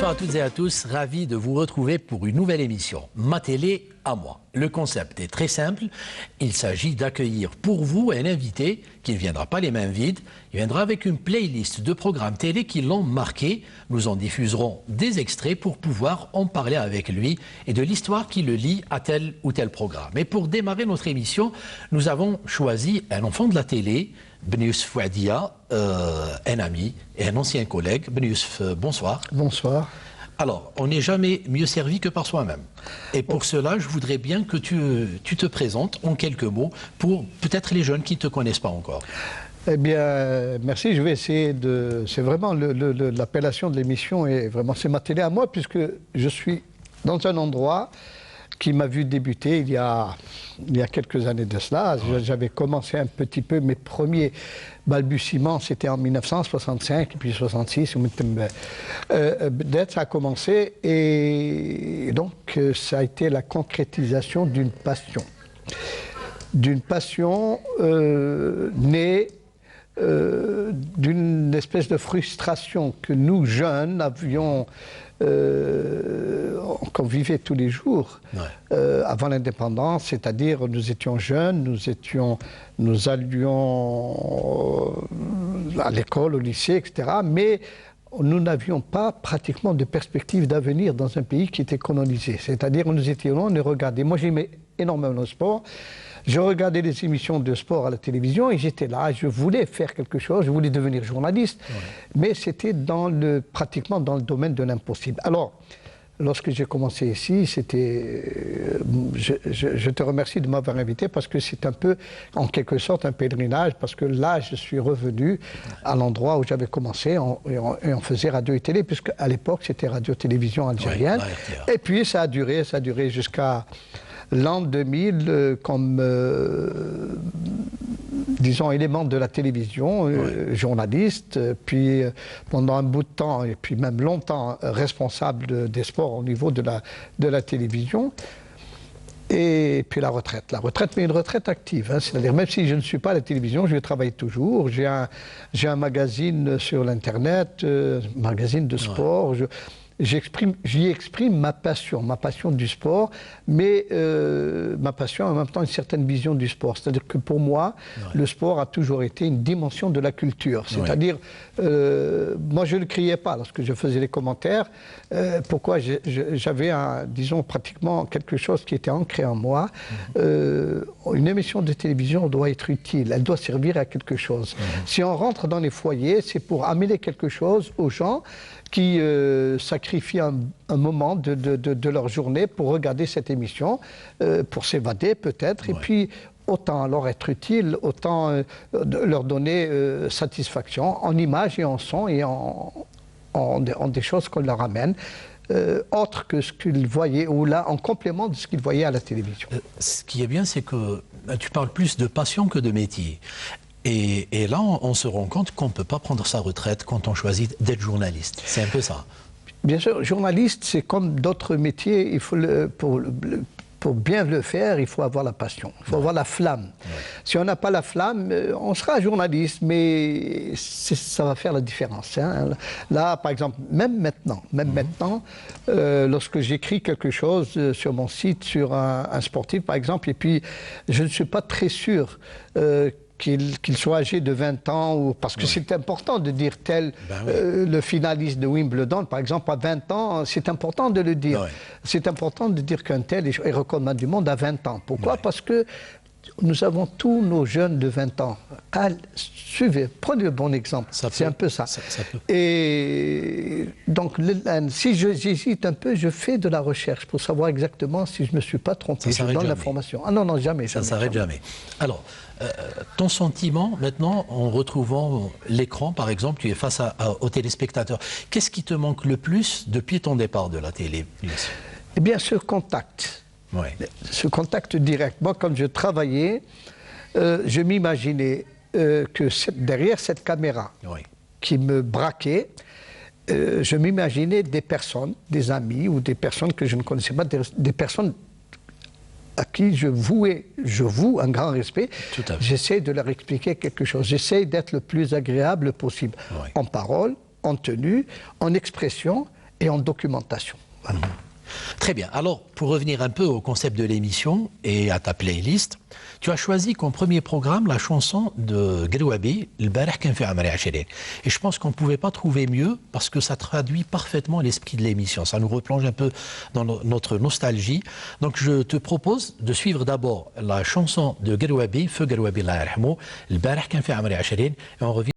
Bonsoir à toutes et à tous, ravi de vous retrouver pour une nouvelle émission, Ma télé à moi. Le concept est très simple, il s'agit d'accueillir pour vous un invité qui ne viendra pas les mains vides, il viendra avec une playlist de programmes télé qui l'ont marqué. Nous en diffuserons des extraits pour pouvoir en parler avec lui et de l'histoire qui le lie à tel ou tel programme. Et pour démarrer notre émission, nous avons choisi un enfant de la télé, Ben Youssef Fouadia, un ami et un ancien collègue. Ben Youssef, bonsoir. Bonsoir. Alors, on n'est jamais mieux servi que par soi-même. Et pour cela, je voudrais bien que tu te présentes en quelques mots pour peut-être les jeunes qui ne te connaissent pas encore. Eh bien, merci. Je vais essayer de... C'est vraiment l'appellation de l'émission et vraiment c'est Ma télé à moi puisque je suis dans un endroit qui m'a vu débuter il y a quelques années de cela. J'avais commencé un petit peu, mes premiers balbutiements, c'était en 1965, et puis 66, ça a commencé, et donc ça a été la concrétisation d'une passion. D'une passion née d'une espèce de frustration que nous, jeunes, avions... qu'on vivait tous les jours avant l'indépendance, c'est-à-dire nous étions jeunes, nous allions à l'école, au lycée, etc. Mais nous n'avions pas pratiquement de perspective d'avenir dans un pays qui était colonisé. C'est-à-dire nous étions là, on nous regardait. Moi j'aimais énormément le sport. Je regardais des émissions de sport à la télévision et j'étais là, je voulais faire quelque chose, je voulais devenir journaliste, mais c'était pratiquement dans le domaine de l'impossible. Alors, lorsque j'ai commencé ici, c'était... Je te remercie de m'avoir invité parce que c'est un peu, en quelque sorte, un pèlerinage, parce que là, je suis revenu à l'endroit où j'avais commencé, et on faisait radio et télé, puisque à l'époque, c'était radio-télévision algérienne. Et puis, ça a duré jusqu'à... l'an 2000, comme, disons, élément de la télévision, journaliste, puis pendant un bout de temps, et puis même longtemps, responsable des sports au niveau de la télévision. Et puis la retraite, mais une retraite active, hein, c'est-à-dire même si je ne suis pas à la télévision, je travaille toujours. J'ai un magazine sur l'Internet, magazine de sport. J'y exprime ma passion du sport, mais ma passion en même temps une certaine vision du sport. C'est-à-dire que pour moi, le sport a toujours été une dimension de la culture. C'est-à-dire, moi je ne criais pas lorsque je faisais les commentaires. Pourquoi j'avais, disons, pratiquement quelque chose qui était ancré en moi. Une émission de télévision doit être utile, elle doit servir à quelque chose. Si on rentre dans les foyers, c'est pour amener quelque chose aux gens qui sacrifient un moment de leur journée pour regarder cette émission, pour s'évader peut-être, et puis autant leur être utile, autant leur donner satisfaction en images et en son et en des choses qu'on leur amène, autre que ce qu'ils voyaient, ou là en complément de ce qu'ils voyaient à la télévision. Ce qui est bien, c'est que tu parles plus de passion que de métier. Et là, on se rend compte qu'on ne peut pas prendre sa retraite quand on choisit d'être journaliste. C'est un peu ça. Bien sûr, journaliste, c'est comme d'autres métiers. Il faut pour bien le faire, il faut avoir la passion, il faut avoir la flamme. Si on n'a pas la flamme, on sera journaliste, mais ça va faire la différence. Hein. Là, par exemple, même maintenant, lorsque j'écris quelque chose sur mon site, sur un sportif, par exemple, et puis je ne suis pas très sûr qu'il soit âgé de 20 ans, parce que c'est important de dire tel, le finaliste de Wimbledon, par exemple, à 20 ans, c'est important de le dire. C'est important de dire qu'un tel est recordman du monde à 20 ans. Pourquoi? Parce que nous avons tous nos jeunes de 20 ans. Suivez, prenez le bon exemple. C'est un peu ça. Et donc, si j'hésite un peu, je fais de la recherche pour savoir exactement si je ne me suis pas trompé. Je donne l'information. Ah non, jamais. Ça ne s'arrête jamais. Alors, ton sentiment, maintenant, en retrouvant l'écran, par exemple, tu es face aux téléspectateurs. Qu'est-ce qui te manque le plus depuis ton départ de la télé? Eh bien, ce contact. Ce contact direct. Moi, quand je travaillais, je m'imaginais que derrière cette caméra qui me braquait, je m'imaginais des personnes, des amis ou des personnes que je ne connaissais pas, des personnes à qui je voue un grand respect. J'essaie de leur expliquer quelque chose. J'essaie d'être le plus agréable possible, en parole, en tenue, en expression et en documentation. Voilà. Très bien. Alors, pour revenir un peu au concept de l'émission et à ta playlist, tu as choisi comme premier programme la chanson de Grouabi, Le Barah Kan Fi Amri Achirin. Et je pense qu'on ne pouvait pas trouver mieux parce que ça traduit parfaitement l'esprit de l'émission. Ça nous replonge un peu dans notre nostalgie. Donc, je te propose de suivre d'abord la chanson de Grouabi, Feu Grouabi Allah yarhamou, Le Barah Kan Fi Amri Achirin, et on revient.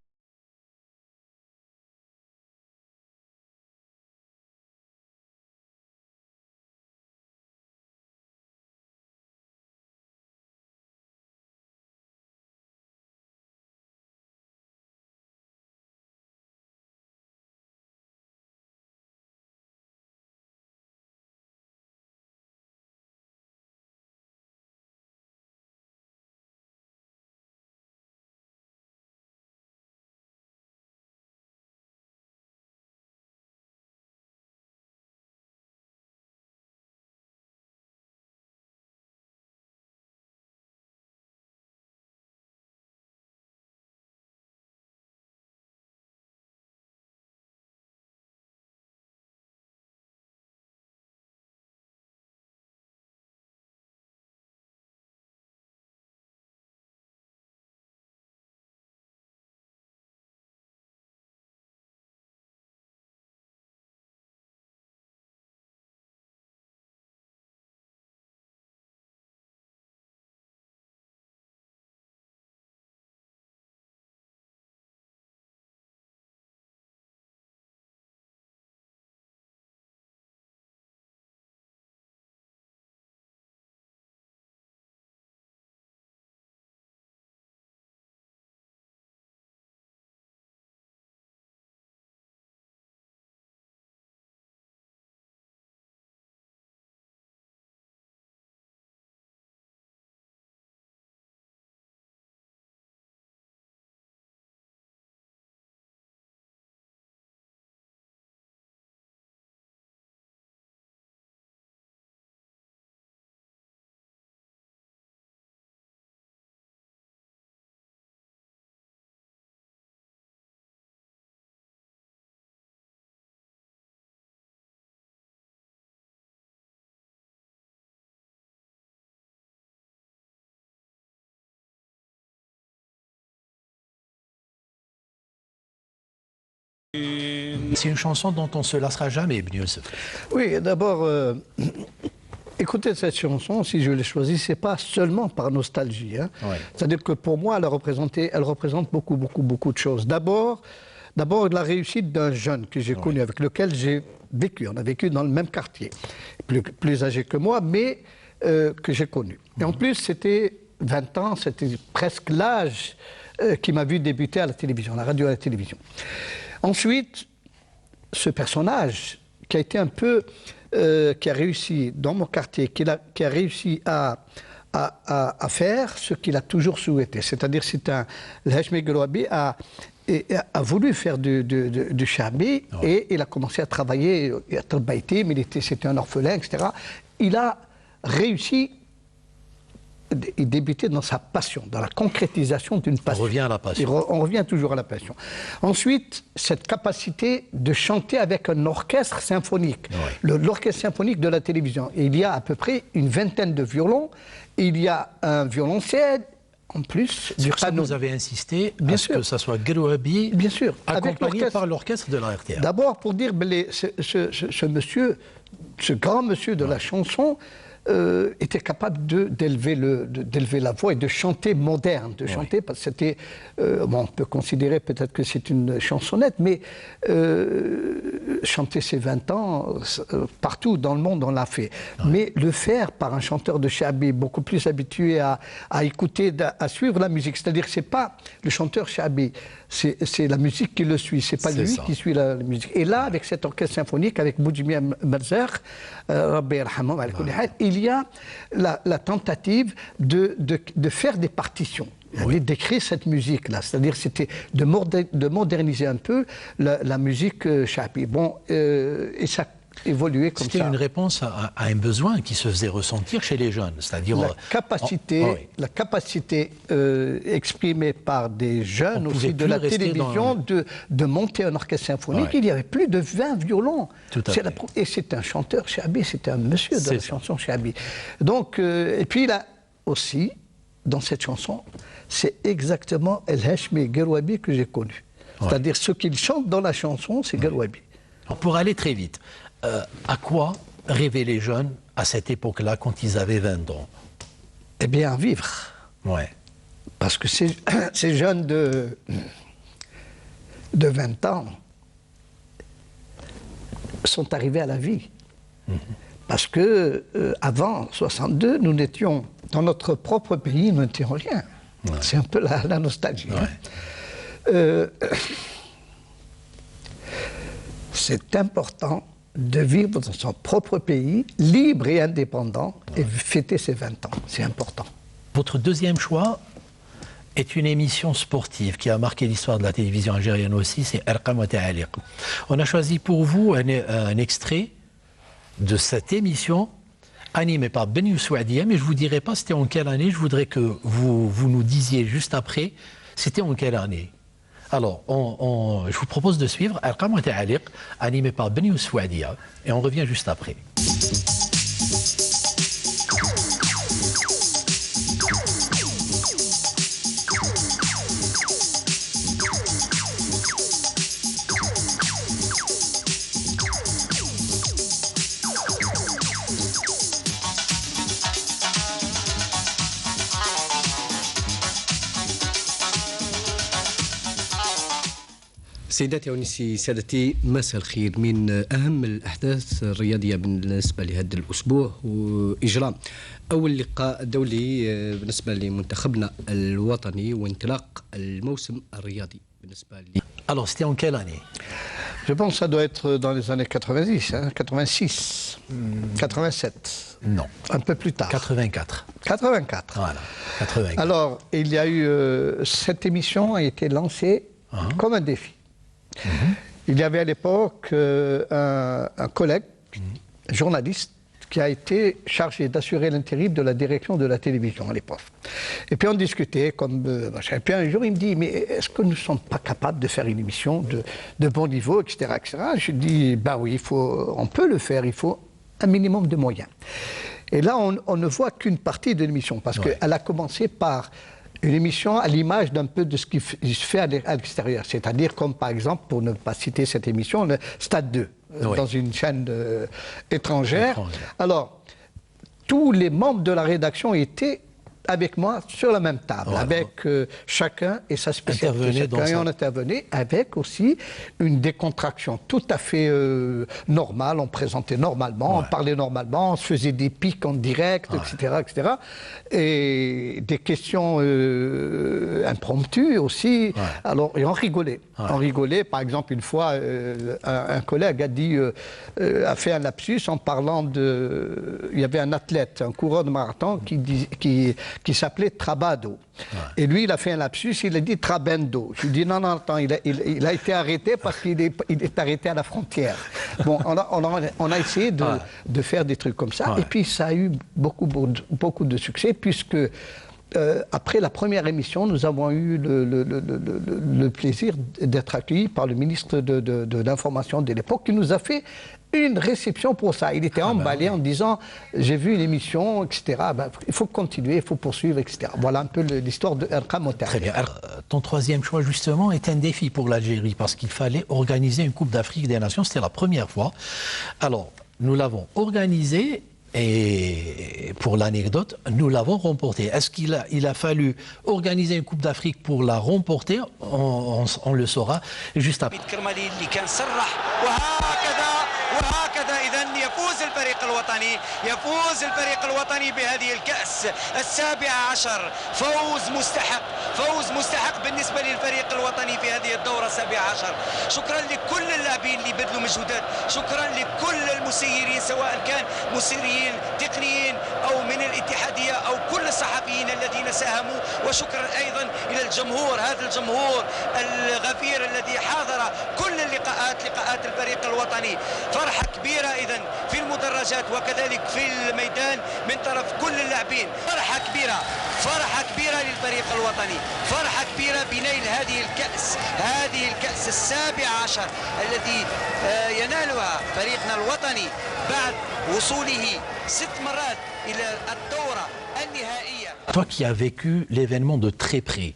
C'est une chanson dont on ne se lassera jamais, Ibn Youssef. Oui, d'abord, écoutez cette chanson, si je l'ai choisie, ce n'est pas seulement par nostalgie. Hein. Ouais. C'est-à-dire que pour moi, elle représente beaucoup de choses. D'abord, la réussite d'un jeune que j'ai connu, avec lequel j'ai vécu. On a vécu dans le même quartier, plus âgé que moi, mais que j'ai connu. Et en plus, c'était 20 ans, c'était presque l'âge qui m'a vu débuter à la télévision, à la radio et à la télévision. Ensuite, ce personnage qui a été un peu, qui a réussi dans mon quartier, qui a réussi à faire ce qu'il a toujours souhaité. C'est-à-dire, Hachmi Grouabi a voulu faire du chabi et il a commencé à travailler à Talbaïti, mais c'était un orphelin, etc. Il a réussi. Il débutait dans sa passion, dans la concrétisation d'une passion. On revient à la passion. On revient toujours à la passion. Ensuite, cette capacité de chanter avec un orchestre symphonique, l'orchestre symphonique de la télévision. Et il y a à peu près une vingtaine de violons, il y a un violoncelle, en plus du piano. Vous avez insisté à ce que ça soit Grouabi, bien sûr, accompagné par l'orchestre de la RTA. D'abord, pour dire, ce monsieur, ce grand monsieur de la chanson, était capable d'élever la voix et de chanter moderne, chanter, parce que c'était, on peut considérer peut-être que c'est une chansonnette, mais chanter ses 20 ans, partout dans le monde on l'a fait. Mais le faire par un chanteur de chabi beaucoup plus habitué à écouter, à suivre la musique, c'est-à-dire que c'est pas le chanteur chabi, c'est la musique qui le suit, c'est pas lui qui suit la musique. Et là, avec cet orchestre symphonique, avec Boudjimia Merzer, Rabbi Yarhamou, il y a la tentative de faire des partitions, d'écrire cette musique-là. C'est-à-dire c'était de moderniser un peu la musique chabi. Bon, et évolué comme ça. C'était une réponse à un besoin qui se faisait ressentir chez les jeunes, c'est-à-dire la capacité exprimée par des jeunes aussi de la télévision de monter un orchestre symphonique. Il y avait plus de 20 violons. Et c'était un chanteur Chaabi, c'était un monsieur de la chanson Chaabi. Donc, et puis là aussi, dans cette chanson, c'est exactement El Hachmi Gerwabi que j'ai connu. C'est-à-dire ce qu'il chante dans la chanson, c'est Gerwabi. Pour aller très vite, à quoi rêvaient les jeunes à cette époque-là, quand ils avaient 20 ans? Eh bien, à vivre. Ouais. Parce que ces jeunes de 20 ans sont arrivés à la vie. Parce que avant 62, nous n'étions, dans notre propre pays, nous n'étions rien. C'est un peu la nostalgie. C'est important de vivre dans son propre pays, libre et indépendant, et fêter ses 20 ans. C'est important. Votre deuxième choix est une émission sportive qui a marqué l'histoire de la télévision algérienne aussi, c'est Arqam wa Ta'aliq. On a choisi pour vous un extrait de cette émission animée par Ben Youssouadia, mais je ne vous dirai pas c'était en quelle année, je voudrais que vous nous disiez juste après, c'était en quelle année. Alors, je vous propose de suivre Arqam wa Ta'aliq, animé par Ben Youssouadia, et on revient juste après. سيداتي ونسي سادتي، مساء الخير. من أهم الأحداث الرياضية بالنسبة لهذا الأسبوع هو إجراء أول لقاء دولي بالنسبة لمنتخبنا الوطني وانطلاق الموسم الرياضي بالنسبة لي. Alors, c'était en quelle année? Je pense que ça doit être dans les années 90, 86, 87. Non. Un peu plus tard. 84. 84. Voilà, 84. Alors, il y a eu... cette émission a été lancée comme un défi. Il y avait à l'époque un collègue, journaliste, qui a été chargé d'assurer l'intérim de la direction de la télévision à l'époque. Et puis on discutait comme machin. Et puis un jour il me dit, mais est-ce que nous ne sommes pas capables de faire une émission de bon niveau, etc., etc. Je dis, ben oui, on peut le faire, il faut un minimum de moyens. Et là on ne voit qu'une partie de l'émission, parce qu'elle a commencé par une émission à l'image d'un peu de ce qui se fait à l'extérieur. C'est-à-dire comme par exemple, pour ne pas citer cette émission, le Stade 2, dans une chaîne étrangère. Alors, tous les membres de la rédaction étaient avec moi sur la même table, avec chacun et sa spécialité. Et on intervenait avec aussi une décontraction tout à fait normale. On présentait normalement, on parlait normalement, on se faisait des pics en direct, etc., etc. Et des questions impromptues aussi. Alors, et on rigolait. On rigolait. Par exemple, une fois, un collègue a fait un lapsus en parlant de... Il y avait un athlète, un coureur de marathon qui s'appelait Trabado. Et lui, il a fait un lapsus, il a dit Trabendo. Je lui dis non, attends, il a été arrêté parce qu'il est arrêté à la frontière. Bon, on a essayé de faire des trucs comme ça. Et puis, ça a eu beaucoup de succès, puisque après la première émission, nous avons eu le plaisir d'être accueillis par le ministre de l'Information de l'époque, qui nous a fait une réception pour ça. Il était emballé en disant « j'ai vu une émission, etc. Il faut continuer, il faut poursuivre, etc. » Voilà un peu l'histoire de Arqam wa Ta'aliq. Très bien. Alors, ton troisième choix, justement, est un défi pour l'Algérie, parce qu'il fallait organiser une Coupe d'Afrique des Nations. C'était la première fois. Alors, nous l'avons organisée. Et pour l'anecdote, nous l'avons remportée. Est-ce qu'il a fallu organiser une Coupe d'Afrique pour la remporter? On le saura juste après. وهكذا إذا يفوز الفريق الوطني بهذه الكأس 17. فوز مستحق بالنسبة للفريق الوطني في هذه الدورة 17. شكرا لكل اللاعبين اللي بذلوا مجهودات، شكرا لكل المسيرين سواء كان مسيرين تقنيين أو من الاتحادية أو كل الصحفيين الذين ساهموا، وشكرا أيضا إلى الجمهور، هذا الجمهور الغفير الذي حاضر كل لقاءات الفريق الوطني. فرحة كبيرة إذن في المدرجات وكذلك في الميدان من طرف كل اللاعبين. فرحة كبيرة للفريق الوطني، فرحة كبيرة بنيل هذه الكأس السابع عشر الذي ينالها فريقنا الوطني بعد وصوله 6 مرات إلى الدورة النهائية. Toi qui as vécu l'événement de très près,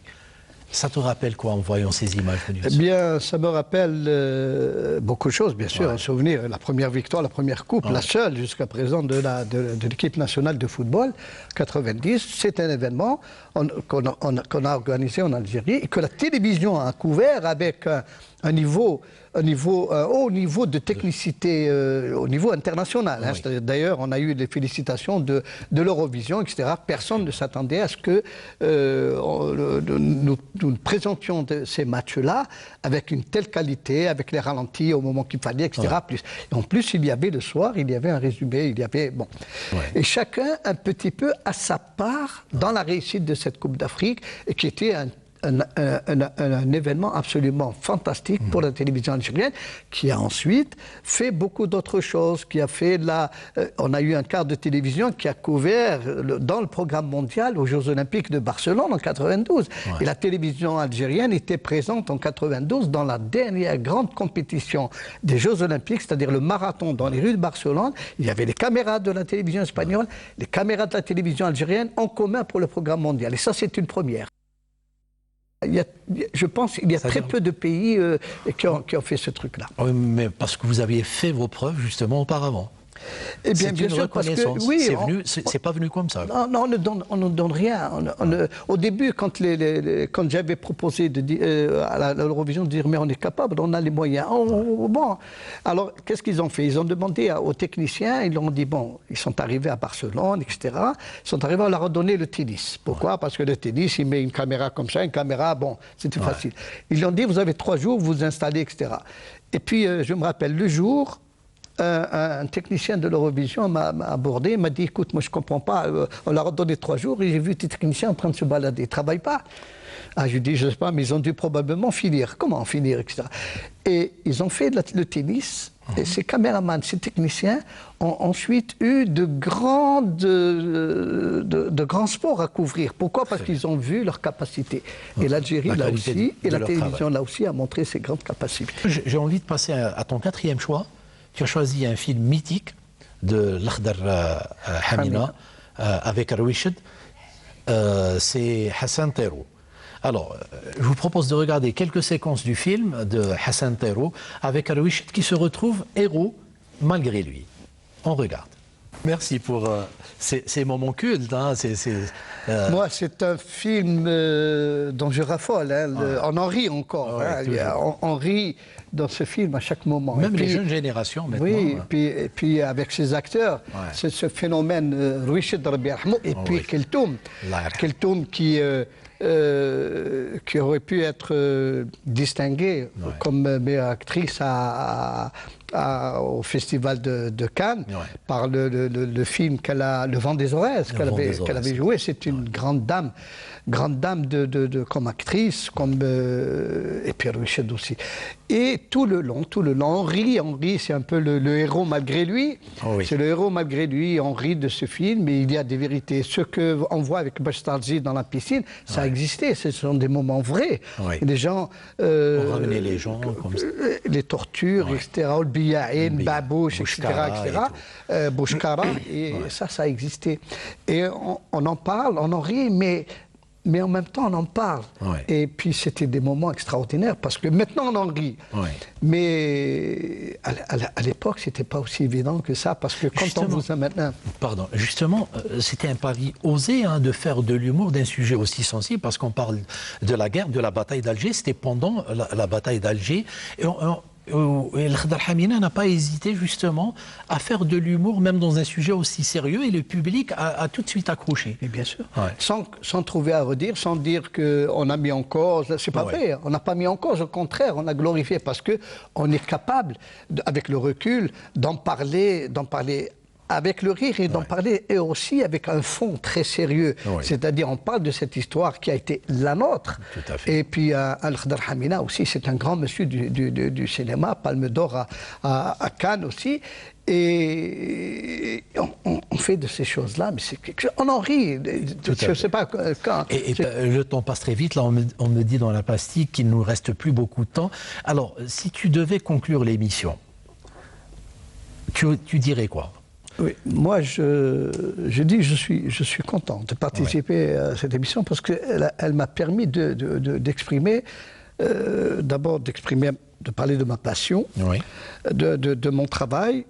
ça te rappelle quoi en voyant ces images? Eh bien, ça me rappelle beaucoup de choses, bien sûr. Un souvenir, la première victoire, la première coupe, la seule jusqu'à présent de l'équipe nationale de football, 90. C'est un événement qu'on a organisé en Algérie et que la télévision a couvert avec un haut niveau de technicité au niveau international. Hein. D'ailleurs, on a eu les félicitations de l'Eurovision, etc. Personne ne s'attendait à ce que nous présentions ces matchs-là avec une telle qualité, avec les ralentis au moment qu'il fallait, etc. Et en plus, il y avait le soir, il y avait un résumé, il y avait... Bon. Et chacun, un petit peu, a sa part dans la réussite de cette Coupe d'Afrique, et qui était un événement absolument fantastique pour la télévision algérienne, qui a ensuite fait beaucoup d'autres choses, qui a fait on a eu un quart de télévision qui a couvert dans le programme mondial aux Jeux Olympiques de Barcelone en 92. Et la télévision algérienne était présente en 92 dans la dernière grande compétition des Jeux Olympiques, c'est-à-dire le marathon dans les rues de Barcelone. Il y avait les caméras de la télévision espagnole, les caméras de la télévision algérienne en commun pour le programme mondial. Et ça, c'est une première. Je pense qu'il y a très peu de pays qui ont fait ce truc-là. Oui, mais parce que vous aviez fait vos preuves justement auparavant. Eh bien, bien sûr, parce que oui, c'est pas venu comme ça. Non, on ne donne rien. Au début, quand j'avais proposé à l'Eurovision de dire mais on est capable, on a les moyens. Bon, alors qu'est-ce qu'ils ont fait? Ils ont demandé aux techniciens, ils leur ont dit bon, ils sont arrivés à Barcelone, etc. Ils sont arrivés, on leur a donné le tennis. Pourquoi? Parce que le tennis, il met une caméra comme ça, une caméra, bon, c'était facile. Ils lui ont dit vous avez 3 jours, vous vous installez, etc. Et puis je me rappelle le jour. Un technicien de l'Eurovision m'a abordé, m'a dit écoute, moi je ne comprends pas, on leur a donné 3 jours et j'ai vu tes techniciens en train de se balader, ils ne travaillent pas. Ah, je lui dis je ne sais pas, mais ils ont dû probablement finir. Comment finir, etc. Et ils ont fait le tennis, et ces caméramans, ces techniciens ont ensuite eu de grands sports à couvrir. Pourquoi? Parce qu'ils ont vu leur capacité. Et l'Algérie là aussi, et la télévision là aussi a montré ses grandes capacités. J'ai envie de passer à ton 4e choix. Tu as choisi un film mythique de Lakhdar Hamina avec Arwished. C'est Hassan Tero. Alors, je vous propose de regarder quelques séquences du film de Hassan Tero avec Arwished qui se retrouve héros malgré lui. On regarde. Merci pour ces moments cultes. Hein, Moi, c'est un film dont je raffole. Hein, on en rit encore. On rit dans ce film à chaque moment. Même les jeunes générations maintenant. Oui, et puis avec ces acteurs, c'est ce phénomène Rouiched Rabbi Ahmou, et puis Keltoum qui aurait pu être distinguée comme meilleure actrice au Festival de Cannes par le film Le Vent des Aurès qu'elle avait joué. C'est une grande dame comme actrice, et puis Rouiched aussi. Et tout le long, on rit, c'est un peu le héros malgré lui. C'est le héros malgré lui, on rit de ce film, mais il y a des vérités. Ce qu'on voit avec Bastarzi dans la piscine, ça a existé, ce sont des moments vrais. Les gens... on ramenait les gens comme ça. Les tortures, etc. Olbiyaïn, Babouche, etc. Bouchkara, et ça a existé. Et on en parle, on en rit, mais en même temps, on en parle. Et puis, c'était des moments extraordinaires, parce que maintenant, on en rit. Mais à l'époque, ce n'était pas aussi évident que ça, parce que quand on vous a maintenant... Pardon, justement, c'était un pari osé de faire de l'humour d'un sujet aussi sensible, parce qu'on parle de la guerre, de la bataille d'Alger. C'était pendant la bataille d'Alger. Et Lakhdar Hamina n'a pas hésité justement à faire de l'humour même dans un sujet aussi sérieux, et le public a tout de suite accroché. Et bien sûr, sans trouver à redire, sans dire qu'on a mis en cause, c'est pas vrai, on n'a pas mis en cause, au contraire, on a glorifié, parce qu'on est capable, avec le recul, d'en parler avec le rire et d'en parler, et aussi avec un fond très sérieux. Oui. C'est-à-dire, on parle de cette histoire qui a été la nôtre. Tout à fait. Et puis, Al-Khadr Hamina aussi, c'est un grand monsieur du cinéma, Palme d'Or à Cannes aussi. Et on fait de ces choses-là, mais on en rit. Je ne sais pas quand. Et le temps passe très vite. Là, on me dit dans la plastique qu'il ne nous reste plus beaucoup de temps. Alors, si tu devais conclure l'émission, tu dirais quoi? Oui, moi, je dis je suis content de participer à cette émission parce qu'elle m'a permis d'exprimer, d'abord de parler de ma passion, de mon travail,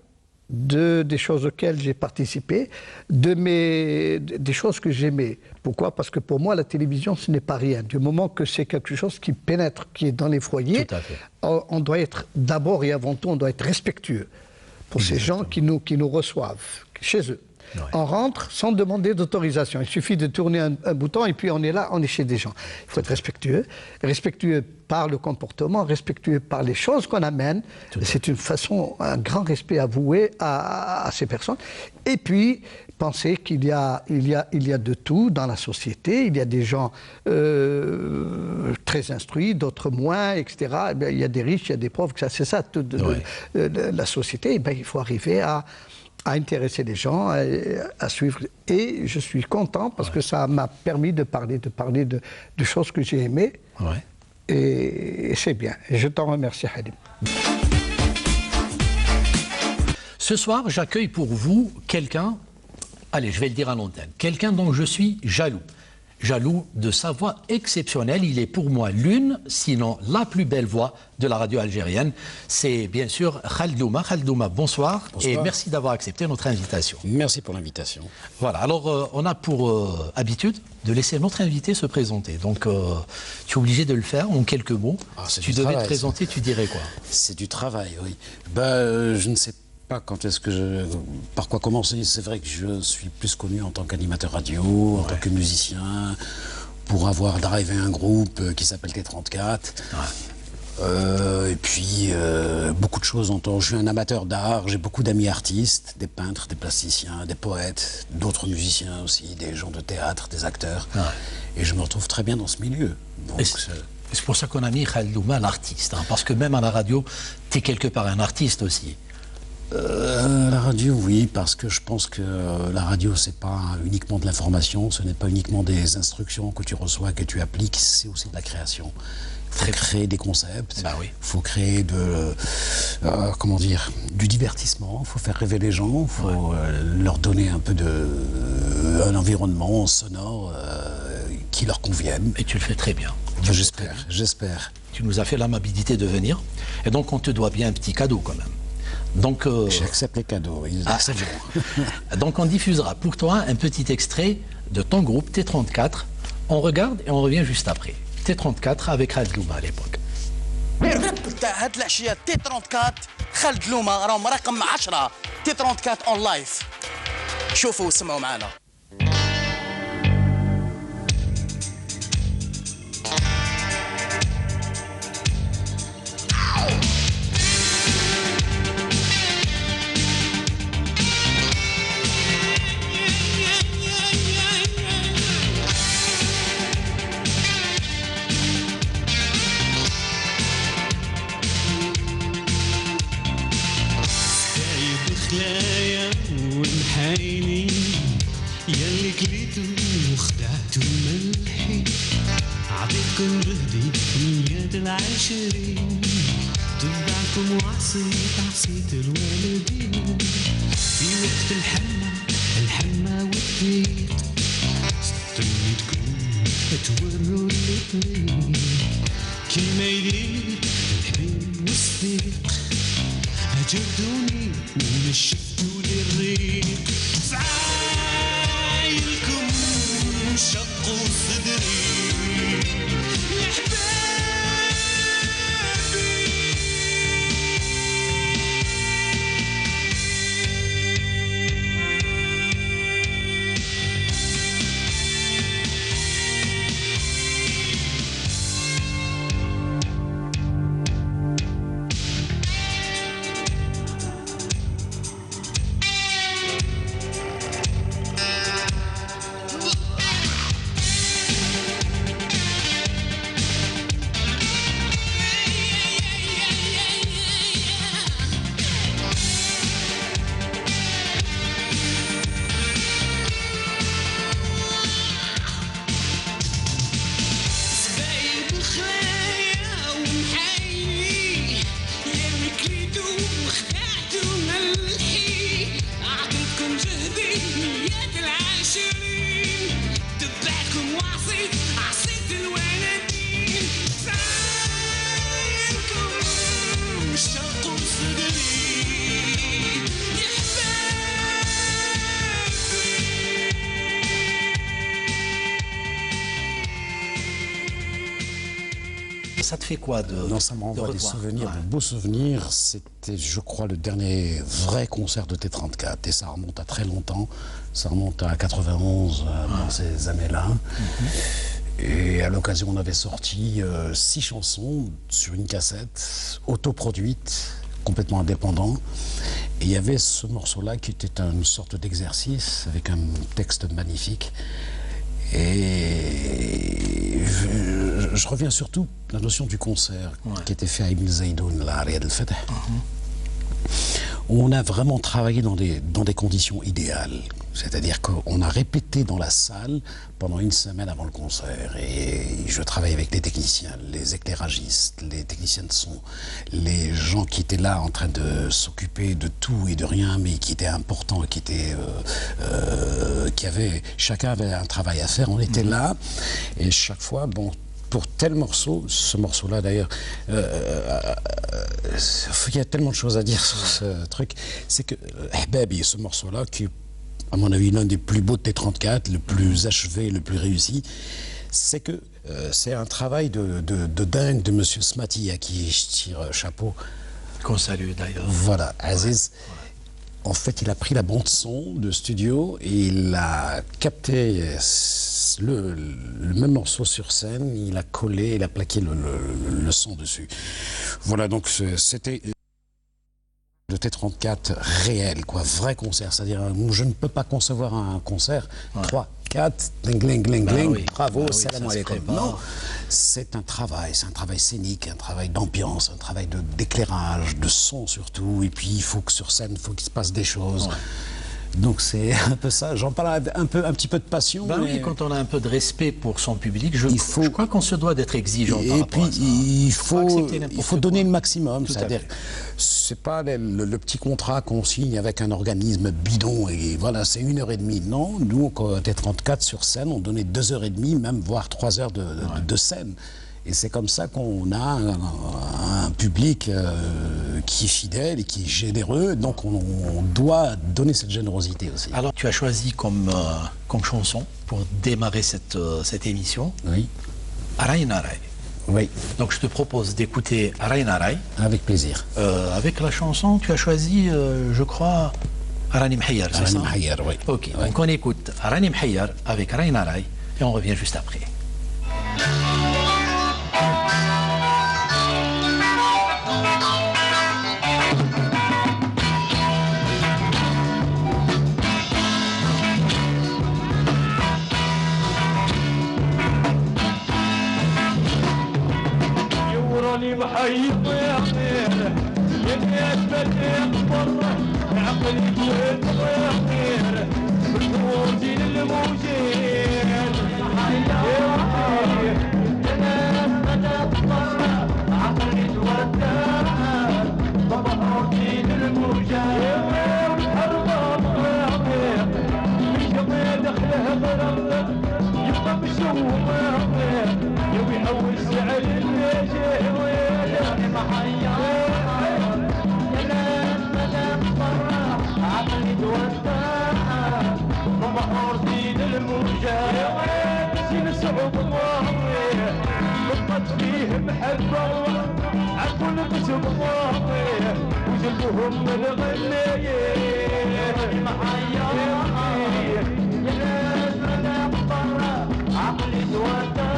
des choses auxquelles j'ai participé, des choses que j'aimais. Pourquoi? Parce que pour moi, la télévision, ce n'est pas rien. Du moment que c'est quelque chose qui pénètre, qui est dans les foyers, on doit être, d'abord et avant tout, on doit être respectueux pour ces gens qui nous reçoivent chez eux. Ouais. On rentre sans demander d'autorisation. Il suffit de tourner un bouton et puis on est là, on est chez des gens. Il faut être respectueux. Respectueux par le comportement, respectueux par les choses qu'on amène. C'est une façon, un grand respect avoué à ces personnes. Et puis, penser qu'il y a de tout dans la société. Il y a des gens très instruits, d'autres moins, etc. Eh bien, il y a des riches, il y a des pauvres. C'est ça, la société. Eh bien, il faut arriver à intéresser les gens, à suivre. Et je suis content parce que ça m'a permis de parler de choses que j'ai aimées. Ouais. Et c'est bien. Et je t'en remercie, Halim. Ce soir, j'accueille pour vous quelqu'un, allez, je vais le dire à l'antenne, quelqu'un dont je suis jaloux. Jaloux de sa voix exceptionnelle. Il est pour moi l'une, sinon la plus belle voix de la radio algérienne. C'est bien sûr Khaled Louma. Khaled Louma, bonsoir. Et merci d'avoir accepté notre invitation. Merci pour l'invitation. Voilà, alors on a pour habitude de laisser notre invité se présenter. Donc tu es obligé de le faire en quelques mots. Si tu devais te présenter, tu dirais quoi? C'est du travail, oui. Je ne sais pas quand est-ce que par quoi commencer. C'est vrai que je suis plus connu en tant qu'animateur radio, en tant que musicien, pour avoir drivé un groupe qui s'appelle T34. Et puis beaucoup de choses en temps. Je suis un amateur d'art, j'ai beaucoup d'amis artistes, des peintres, des plasticiens, des poètes, d'autres musiciens aussi, des gens de théâtre, des acteurs. Et je me retrouve très bien dans ce milieu. Donc, c'est pour ça qu'on a mis Khaled Louma, l'artiste, hein, parce que même à la radio, tu es quelque part un artiste aussi. La radio, oui, parce que je pense que la radio, c'est pas uniquement de l'information, ce n'est pas uniquement des instructions que tu reçois, que tu appliques, c'est aussi de la création. Il faut créer des concepts, il faut créer du divertissement, il faut faire rêver les gens, il faut leur donner un peu un environnement sonore qui leur convienne. Et tu le fais très bien. J'espère. Tu nous as fait l'amabilité de venir, et donc on te doit bien un petit cadeau quand même. Donc, j'accepte les cadeaux. C'est bon. Donc on diffusera pour toi un petit extrait de ton groupe T34. On regarde et on revient juste après. T34 avec Khaled Louma à l'époque. هاد العشيه تي 34 خالد لوما راهم رقم 10 تي 34 اون لايف شوفوا وسمعوا معنا ياللي كليتو وخدعتو ملحي عطيتكم جهدي من يد العاشرين تبعكم وعصيت عصيت الوالدين في وقت الحمى والضيق استنيتكم توروا الاثنين كلمة يليق الحبيب والصديق هجردوني ونشفتوا للريق عايلكم شقوا صدري يا ça te fait quoi de Non, ça me renvoie des revoir? souvenirs, Ouais. de beaux souvenirs. C'était, je crois, le dernier vrai concert de T34. Et ça remonte à très longtemps. Ça remonte à 91, dans ces années-là. Et à l'occasion, on avait sorti 6 chansons sur une cassette, autoproduite, complètement indépendant. Et il y avait ce morceau-là qui était une sorte d'exercice avec un texte magnifique. Et je reviens surtout à la notion du concert qui était fait à Ibn Zaydoun, là, à Riyad al-Fatah. On a vraiment travaillé dans des conditions idéales. C'est-à-dire qu'on a répété dans la salle pendant une semaine avant le concert. Et je travaillais avec les techniciens, les éclairagistes, les techniciens de son, les gens qui étaient là en train de s'occuper de tout et de rien, mais qui étaient importants, chacun avait un travail à faire. On était là, et chaque fois, bon, pour tel morceau, ce morceau-là d'ailleurs, il y a tellement de choses à dire sur ce truc, c'est que Ahbabi, ce morceau-là, qui est à mon avis l'un des plus beaux de T34, le plus achevé, le plus réussi, c'est que c'est un travail de dingue de Monsieur Smati, à qui je tire chapeau. Qu'on salue d'ailleurs. Voilà, Aziz. En fait, il a pris la bande-son de studio et il a capté le même morceau sur scène, il a collé, il a plaqué le son dessus. Voilà, donc c'était de T34 réel, quoi, vrai concert. C'est-à-dire, je ne peux pas concevoir un concert 3, 4, gling, gling, gling, oui. bravo, Oui, salam ça se alaikum. prépare. Non, c'est un travail scénique, un travail d'ambiance, un travail d'éclairage, de son surtout. Et puis, il faut que sur scène, il faut qu'il se passe des choses. Ouais. Donc c'est un peu ça. J'en parle un petit peu de passion. Ben mais oui, quand on a un peu de respect pour son public, je faut- crois qu'on se doit d'être exigeant par et rapport puis à ça. il Faut pas faut accepter n'importe donner quoi. le maximum. Tout à C'est-à-dire, fait. c'est pas le petit contrat qu'on signe avec un organisme bidon et voilà, c'est 1h30. Non, nous, quand T34 sur scène, on donnait 2h30, même voire 3 heures de scène. Et c'est comme ça qu'on a un public qui est fidèle et qui est généreux. Donc on doit donner cette générosité aussi. Alors, tu as choisi comme chanson pour démarrer cette émission Oui, Aray Naray. oui, Donc, je te propose d'écouter Aray Naray. avec plaisir. Avec la chanson, tu as choisi, je crois, Arani Mhayyar, c'est Arani ça? Mhayyar, oui. Ok, Oui. donc on écoute Arani Mhayyar avec Aray Naray et on revient juste après. يوراني محيط يا خير يا ناس بديت بره عقلي طويل يا خير بفوزي للموجين يا وزير يا ناس بديت بره عقلي تودع ببهرتي للموجين الغام يا خير مش دخله غرق يبقى بشوم يا خير يبي يحول سعر البيجي ويلي محيا يا ناس مدام برا عقلي تودع وبحورتي للموجة سين صعوب واضح بقت فيه محبة عقل بسب واضح وجنبهم الغنية محيا يا ناس مدام برا عقلي تودع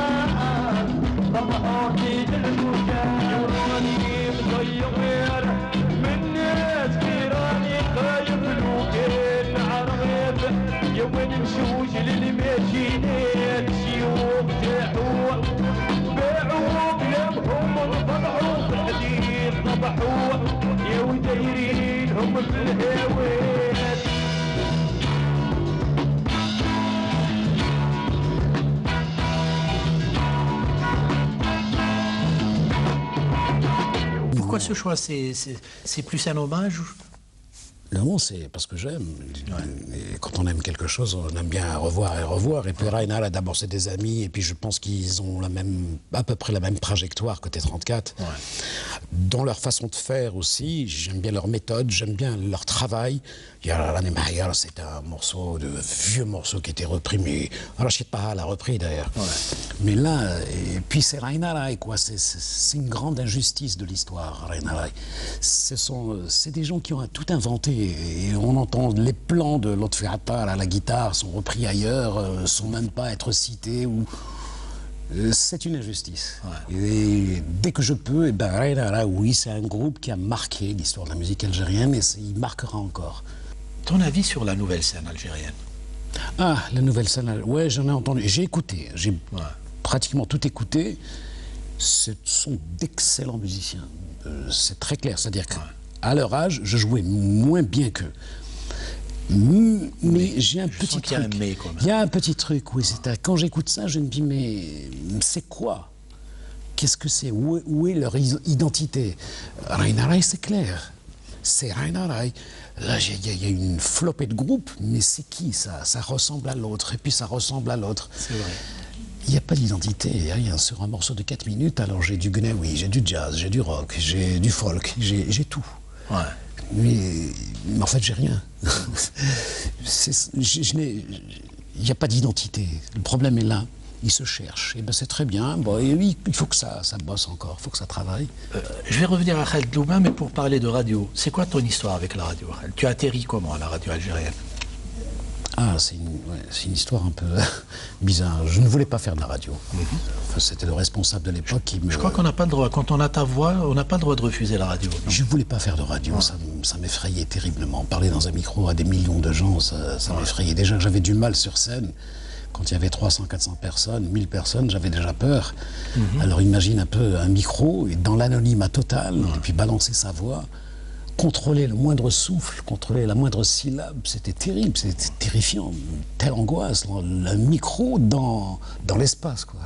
بحورتي للموجة يوراني مغير من ناس كيراني خايف الوكيل عرغيب يوم نمشوش للماشينات شيوخ تاعوا باعوا بلامهم انفضحوا في الحديد طبحوا يا ودايرينهم في الهوايات Pourquoi ce choix? C'est plus un hommage? Non, c'est parce que j'aime. Et quand on aime quelque chose, on aime bien revoir et revoir. Et puis Raina, là, d'abord, c'est des amis. Et puis je pense qu'ils ont à peu près la même trajectoire que T34. Ouais. Dans leur façon de faire aussi, j'aime bien leur méthode, j'aime bien leur travail. Il y a l'année Mahia, c'est un vieux morceau qui était repris, mais Rachid Taha l'a repris d'ailleurs. Ouais. Mais là, et puis c'est Raina Rai, quoi. C'est une grande injustice de l'histoire, Raina Rai. C'est des gens qui ont tout inventé. Et on entend les plans de Lotfi Attar à la guitare sont repris ailleurs, sans même pas être cités. C'est une injustice. Ouais. Et dès que je peux, eh ben, Raina Rai, oui, c'est un groupe qui a marqué l'histoire de la musique algérienne et il marquera encore. Ton avis sur la nouvelle scène algérienne? Ah, la nouvelle scène, ouais, j'en ai entendu. J'ai écouté, j'ai pratiquement tout écouté. Ce sont d'excellents musiciens. C'est très clair, c'est-à-dire qu'à leur âge, je jouais moins bien qu'eux. Mais j'ai un petit truc. Il y a un petit truc, oui. Quand j'écoute ça, je me dis, mais c'est quoi? Qu'est-ce que c'est? Où est leur identité? Raina Rai, c'est clair. C'est Raina Rai. Là, il y a une flopée de groupes, mais c'est qui ça? Ça ressemble à l'autre, et puis ça ressemble à l'autre. C'est vrai. Il n'y a pas d'identité, il n'y a rien. Sur un morceau de 4 minutes, alors j'ai du gnawi, j'ai du jazz, j'ai du rock, j'ai du folk, j'ai tout. Ouais. Mais en fait, j'ai rien. Il n'y a pas d'identité. Le problème est là. Il se cherche. Et ben c'est très bien. Bon, et oui, il faut que ça bosse encore, il faut que ça travaille. Je vais revenir à Khaled Louba, mais pour parler de radio. C'est quoi ton histoire avec la radio? Tu as atterri comment à la radio algérienne? Ah, c'est une histoire un peu bizarre. Je ne voulais pas faire de la radio. Enfin, c'était le responsable de l'époque qui me... Je crois qu'on n'a pas le droit. Quand on a ta voix, on n'a pas le droit de refuser la radio. Non? Je ne voulais pas faire de radio. Ça m'effrayait terriblement. Parler dans un micro à des millions de gens, ça m'effrayait. Déjà, j'avais du mal sur scène. Quand il y avait 300, 400 personnes, 1000 personnes, j'avais déjà peur. Alors imagine un peu un micro, et dans l'anonymat total, et puis balancer sa voix, contrôler le moindre souffle, contrôler la moindre syllabe, c'était terrible, c'était terrifiant. Telle angoisse, le micro dans l'espace, quoi.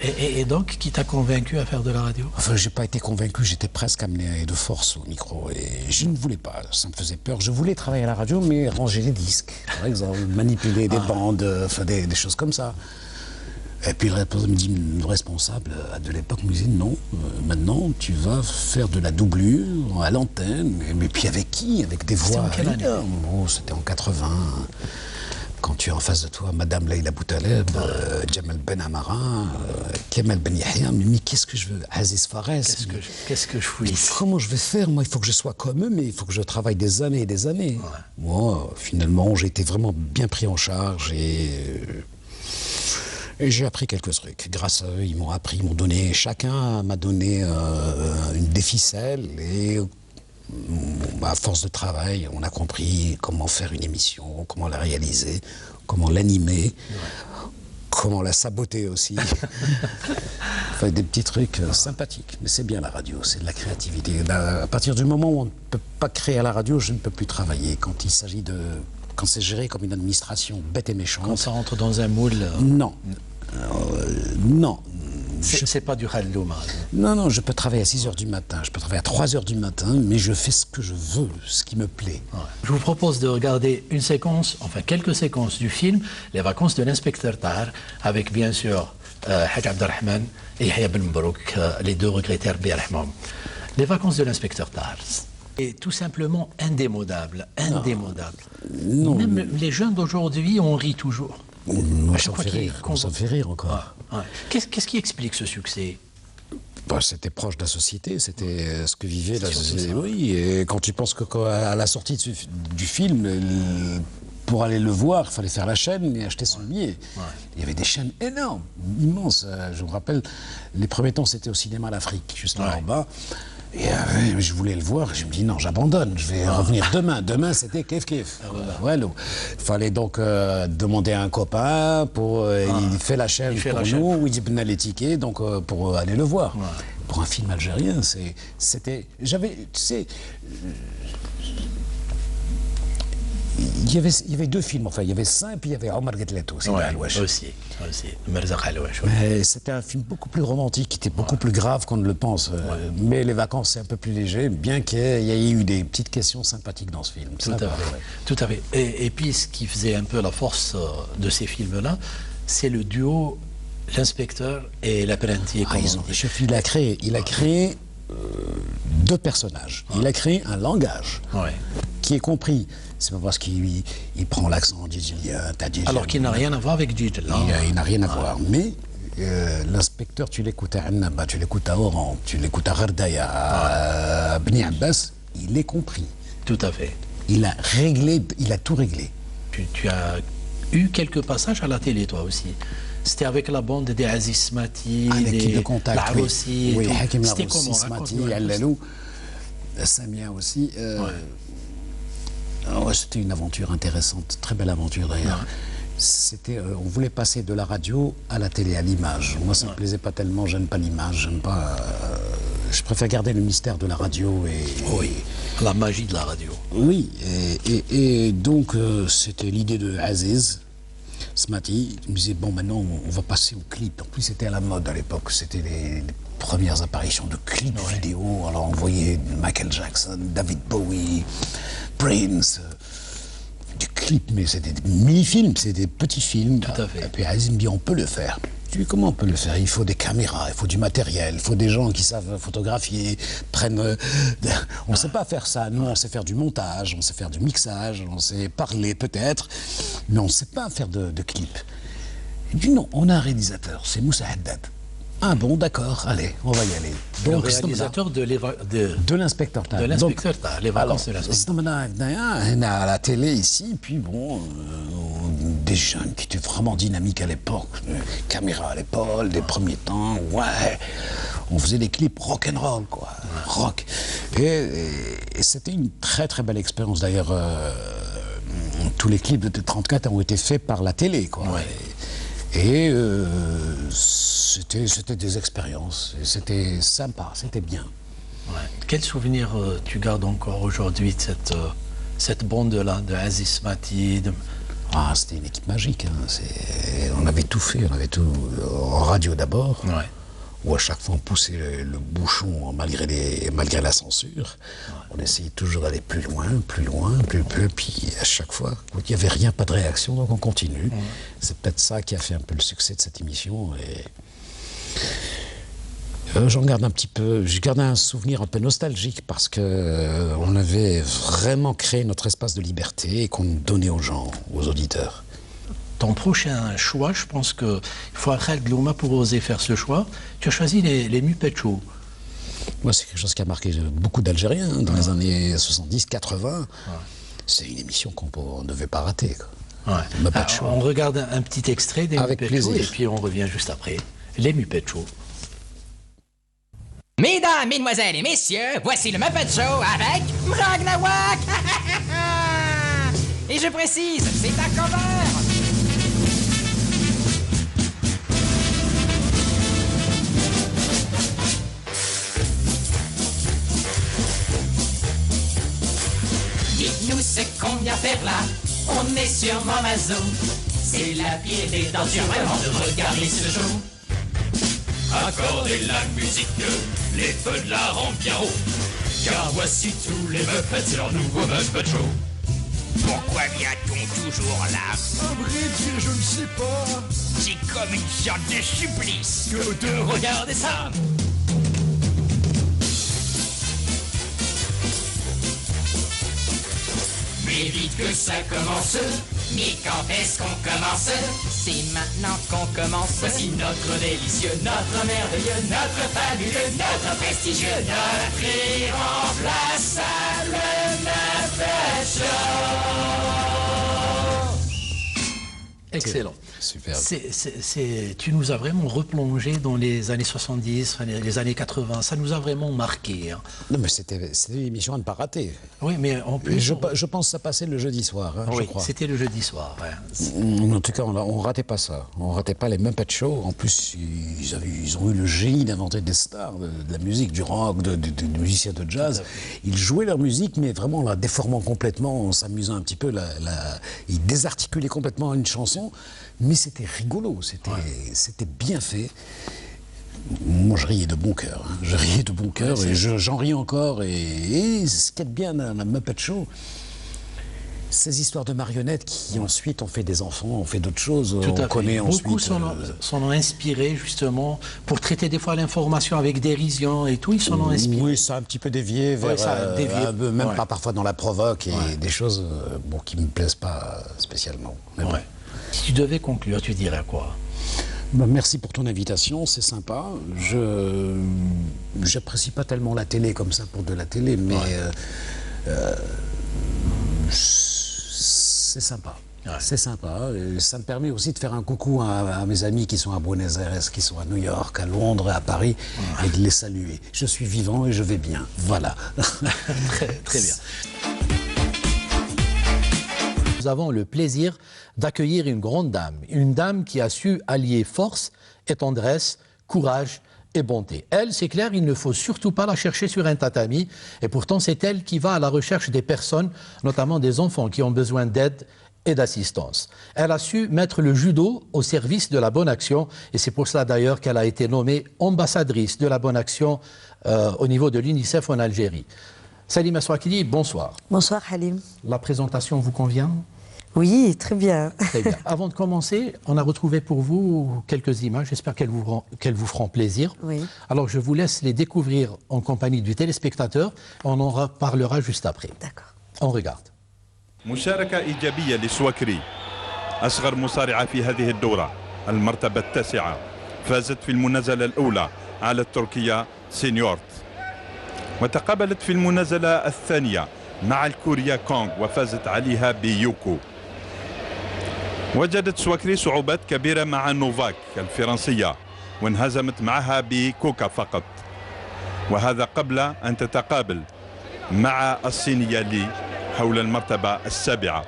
Et donc, qui t'a convaincu à faire de la radio? Enfin, j'ai pas été convaincu, j'étais presque amené de force au micro, et je ne voulais pas, ça me faisait peur. Je voulais travailler à la radio, mais ranger des disques, par exemple, manipuler des bandes, enfin des choses comme ça. Et puis le responsable de l'époque me dit non, maintenant tu vas faire de la doublure à l'antenne. Mais puis avec qui? Avec des voix. C'était en 80. Quand tu es en face de toi, Madame Leïla Boutaleb, Jamal Ben Amara, Kemal Ben Yahya, mais qu'est-ce que je veux? Aziz Fares. Qu'est-ce que je fouille? Comment je vais faire? Moi, il faut que je sois comme eux, mais il faut que je travaille des années et des années. Ouais. Moi, finalement, j'ai été vraiment bien pris en charge et j'ai appris quelques trucs. Grâce à eux, ils m'ont appris, chacun m'a donné des ficelles et à force de travail, on a compris comment faire une émission, comment la réaliser, comment l'animer, comment la saboter aussi. Enfin, des petits trucs sympathiques. Mais c'est bien la radio, c'est de la créativité. À partir du moment où on ne peut pas créer à la radio, je ne peux plus travailler. Quand il s'agit de... Quand c'est géré comme une administration bête et méchante... Quand ça rentre dans un moule... Non. Non. C'est pas du Khaled Louba. Non, je peux travailler à 6h du matin, je peux travailler à 3h du matin, mais je fais ce que je veux, ce qui me plaît. Ouais. Je vous propose de regarder une séquence, enfin quelques séquences du film, Les vacances de l'inspecteur Tahar, avec bien sûr Haj Abdelrahman et Yahya Ben Mbrouk, les deux regrettés Rabbi yarhamhum. Les vacances de l'inspecteur Tahar. Et tout simplement indémodable. Non. Même les jeunes d'aujourd'hui, on rit toujours. Ça me fait rire encore. Ouais. Qu'est-ce qui explique ce succès? C'était proche de la société, c'était ce que vivait la société. Oui, et quand tu penses qu'à la sortie du film, pour aller le voir, il fallait faire la chaîne et acheter son billet. Ouais. Il y avait des chaînes énormes, immenses. Je me rappelle, les premiers temps, c'était au cinéma l'Afrique, juste là en bas. Et je voulais le voir, je me dis non, j'abandonne, je vais revenir demain. Demain, c'était kiff. Il fallait donc demander à un copain pour. Il fait la chaîne pour nous, il dit les tickets, donc pour aller le voir. Ouais. Pour un film algérien, c'était. J'avais. Tu sais. il y avait deux films, enfin il y avait ça et puis il y avait Omar Gatleto aussi. Ouais, aussi. Merzaq Alouache, ouais. Mais c'était un film beaucoup plus romantique, qui était beaucoup plus grave qu'on ne le pense. Mais Les Vacances, c'est un peu plus léger, bien qu'il y ait eu des petites questions sympathiques dans ce film. Tout à fait. Et puis, ce qui faisait un peu la force de ces films-là, c'est le duo, l'inspecteur et l'apprenti. Il a créé deux personnages. Il a créé un langage qui est compris. C'est pas parce qu'il prend l'accent djidjilien, alors qu'il n'a rien à voir avec Djidjil. Il n'a rien à voir. Mais l'inspecteur, tu l'écoutes à Annaba, tu l'écoutes à Oran, tu l'écoutes à Gardaya, à Bni Abbas, il est compris. Tout à fait. Il a tout réglé. Tu as eu quelques passages à la télé, toi aussi. C'était avec la bande des Aziz Smati, l'équipe de contact, Larossi. Oui, Hakim C'était Larossi, comment? Smati, Al-Lalou, Samia aussi. C'était une aventure intéressante, très belle aventure d'ailleurs. On voulait passer de la radio à la télé, à l'image. Moi, ça ne me plaisait pas tellement, j'aime pas l'image, j'aime pas... je préfère garder le mystère de la radio Oui, la magie de la radio. Oui, et donc c'était l'idée de Aziz Smati. Il me disait, bon, maintenant on va passer au clip. En plus, c'était à la mode à l'époque, c'était les premières apparitions de clips vidéo. Alors on voyait Michael Jackson, David Bowie, Prince, du clip, mais c'était des mini-films, c'est des petits films. Tout à fait. Et puis Aziz me dit, on peut le faire. Je dis, comment on peut le faire? Il faut des caméras, il faut du matériel, il faut des gens qui savent photographier, on ne sait pas faire ça. Nous, on sait faire du montage, on sait faire du mixage, on sait parler peut-être, mais on ne sait pas faire de clip. Il dit, non, on a un réalisateur, c'est Moussa Haddad. Ah bon, d'accord, allez, on va y aller. Donc, le réalisateur de l'inspecteur Tal. De l'inspecteur Tal, les vacances de l'inspecteur. On a à la télé ici, puis bon, des jeunes qui étaient vraiment dynamiques à l'époque, caméra à l'épaule, des premiers temps, on faisait des clips rock'n'roll, quoi, rock. Et c'était une très très belle expérience, d'ailleurs, tous les clips de T34 ont été faits par la télé, quoi. Et c'était des expériences, c'était sympa, c'était bien. Quel souvenir tu gardes encore aujourd'hui de cette bande-là, de Aziz Smati? C'était une équipe magique, hein. On avait tout fait, on avait tout en radio d'abord, où à chaque fois on poussait le bouchon malgré la censure. On essayait toujours d'aller plus loin, plus peu, puis à chaque fois, il n'y avait rien, pas de réaction, donc on continue. C'est peut-être ça qui a fait un peu le succès de cette émission. J'en garde un petit peu, je garde un souvenir un peu nostalgique parce que on avait vraiment créé notre espace de liberté et qu'on donnait aux gens, aux auditeurs. Ton prochain choix, je pense qu'il faut un Khaled Louma pour oser faire ce choix. Tu as choisi les Muppet Show. Moi, c'est quelque chose qui a marqué beaucoup d'Algériens dans les années 70-80. C'est une émission qu'on ne devait pas rater, quoi. On regarde un petit extrait des Muppet Show et puis on revient juste après. Les Muppet Show. Mesdames, mesdemoiselles et messieurs, voici le Muppet Show avec Mrag Nawak. Et je précise, c'est un cover. Dites-nous ce qu'on vient faire là, on est sûrement maso. C'est la pire des tortures vraiment de regarder ce show. Accordez la musique, les feux de la rampe bien haut. Car voici tous les Muppets, c'est leur nouveau Muppet Show. Pourquoi vient-on toujours là? À vrai dire, je ne sais pas. C'est comme une sorte de supplice Que de regarder ça. Mais vite que ça commence. Mais quand est-ce qu'on commence? C'est maintenant qu'on commence. Voici notre délicieux, notre merveilleux, notre fabuleux, notre prestigieux, notre irremplaçable Muppet Show. Excellent. Super. Tu nous as vraiment replongé dans les années 70, les années 80. Ça nous a vraiment marqué. Hein. Non, mais c'était une émission à ne pas rater. Oui, mais en plus... Je pense que ça passait le jeudi soir, hein, oui, je crois. C'était le jeudi soir. Ouais. En tout cas, on ne ratait pas ça. On ne ratait pas les Muppet Show. En plus, ils ont eu le génie d'inventer des stars de la musique, du rock, des musiciens de jazz. Ils jouaient leur musique, mais vraiment la déformant complètement, en s'amusant un petit peu. Ils désarticulaient complètement une chanson. Mais c'était rigolo, c'était bien fait. Moi, je riais de bon cœur. Hein. Je riais de bon cœur et j'en ris encore. Et ce qui est bien dans la Muppet Show, ces histoires de marionnettes qui ensuite ont fait des enfants, ont fait d'autres choses. Tout à fait. Beaucoup s'en ont inspiré justement pour traiter des fois l'information avec dérision et tout. Ils s'en ont inspiré. Oui, ça a un petit peu dévié vers même pas parfois dans la provoque et des choses qui ne me plaisent pas spécialement. Mais bon. Si tu devais conclure, tu dirais quoi? Merci pour ton invitation, c'est sympa. Je n'apprécie pas tellement la télé comme ça pour de la télé, mais c'est sympa. Ouais. C'est sympa. Et ça me permet aussi de faire un coucou à mes amis qui sont à Buenos Aires, qui sont à New York, à Londres, à Paris, et de les saluer. Je suis vivant et je vais bien. Voilà. Très bien. Nous avons le plaisir d'accueillir une grande dame, une dame qui a su allier force et tendresse, courage et bonté. Elle, c'est clair, il ne faut surtout pas la chercher sur un tatami, et pourtant c'est elle qui va à la recherche des personnes, notamment des enfants qui ont besoin d'aide et d'assistance. Elle a su mettre le judo au service de la bonne action, et c'est pour cela d'ailleurs qu'elle a été nommée ambassadrice de la bonne action au niveau de l'UNICEF en Algérie. Salima Swakili, bonsoir. Bonsoir Halim. La présentation vous convient? Oui, très bien. Très bien. Avant de commencer, on a retrouvé pour vous quelques images. J'espère qu'elles vous feront plaisir. Oui. Alors, je vous laisse les découvrir en compagnie du téléspectateur. On en reparlera juste après. D'accord. On regarde. مشاركة إيجابية لسواكري أصغر مصارعة في هذه الدورة المرتبة التاسعة فازت في المنازلة الأولى على التركية سينيورت وتقابلت في المنازلة الثانية مع الكوريا كونغ وفازت عليها بيوكو. وجدت سواكري صعوبات كبيرة مع نوفاك الفرنسية وانهزمت معها بكوكا فقط، وهذا قبل أن تتقابل مع الصينية لي حول المرتبة السابعة.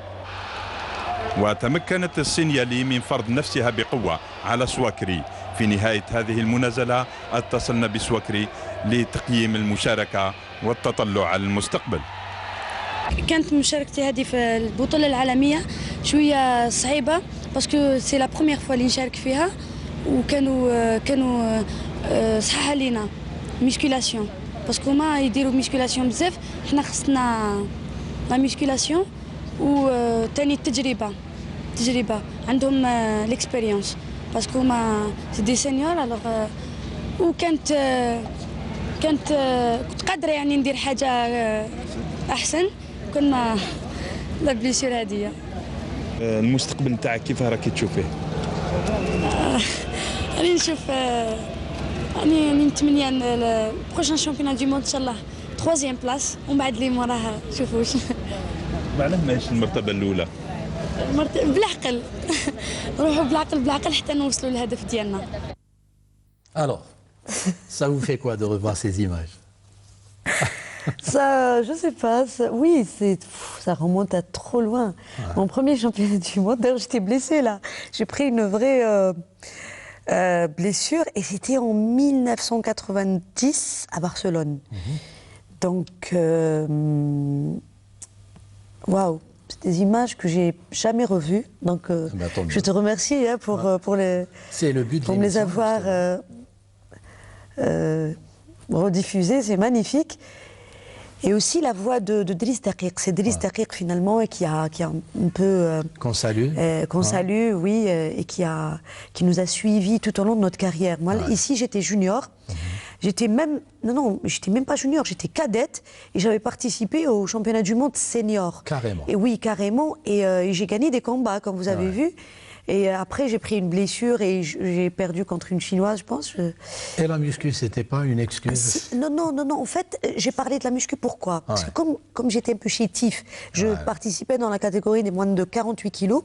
وتمكنت الصينية لي من فرض نفسها بقوة على سواكري. في نهاية هذه المنازلة اتصلنا بسواكري لتقييم المشاركة والتطلع على المستقبل. كانت مشاركتي هذه في البطولة العالمية شوية صعيبة باسكو سي لا بروميير فوا اللي نشارك فيها، وكانوا صحاح لينا ميسكولاسيون باسكو ما يديروا ميسكولاسيون بزاف، حنا خصنا لا ميسكولاسيون وثاني التجربة عندهم ليكسبيريونس باسكو ما سي دي سينيور الوغ وكانت كنت قادرة يعني ندير حاجة أحسن كون ما لا بليسير هادية. المستقبل نتاعك كيف راكي تشوفيه؟ راني نشوف راني نتمنى البروشان شامبيون دو موند ان شاء الله 3 بلاص ومن بعد اللي موراها نشوفوا واش. معناه ماهيش المرتبة الأولى؟ بالعقل نروحوا بالعقل حتى نوصلوا للهدف ديالنا. Alors, ça vous fait quoi de revoir ces images? Ça, je sais pas. Oui, ça remonte à trop loin. Ouais. Mon premier championnat du monde, d'ailleurs, j'étais blessée là. J'ai pris une vraie blessure et c'était en 1990 à Barcelone. Donc, waouh, c'est des images que j'ai jamais revues. Donc, je te remercie hein, pour les. C'est le but. Pour me les avoir rediffusées, c'est magnifique. Et aussi la voix de Driss Daqiq. C'est Driss Daqiq finalement qui a un peu... qu'on salue. Qu'on salue, oui, et qui nous a suivis tout au long de notre carrière. Moi, ici, j'étais junior. J'étais même... Non, j'étais même pas junior, j'étais cadette. Et j'avais participé au championnat du monde senior. Carrément. Et oui, carrément. Et j'ai gagné des combats, comme vous avez vu. Et après, j'ai pris une blessure et j'ai perdu contre une Chinoise, je pense. Et la muscu, c'était pas une excuse? Non. En fait, j'ai parlé de la muscu, pourquoi? Parce que comme j'étais un peu chétif, je participais dans la catégorie des moins de 48 kilos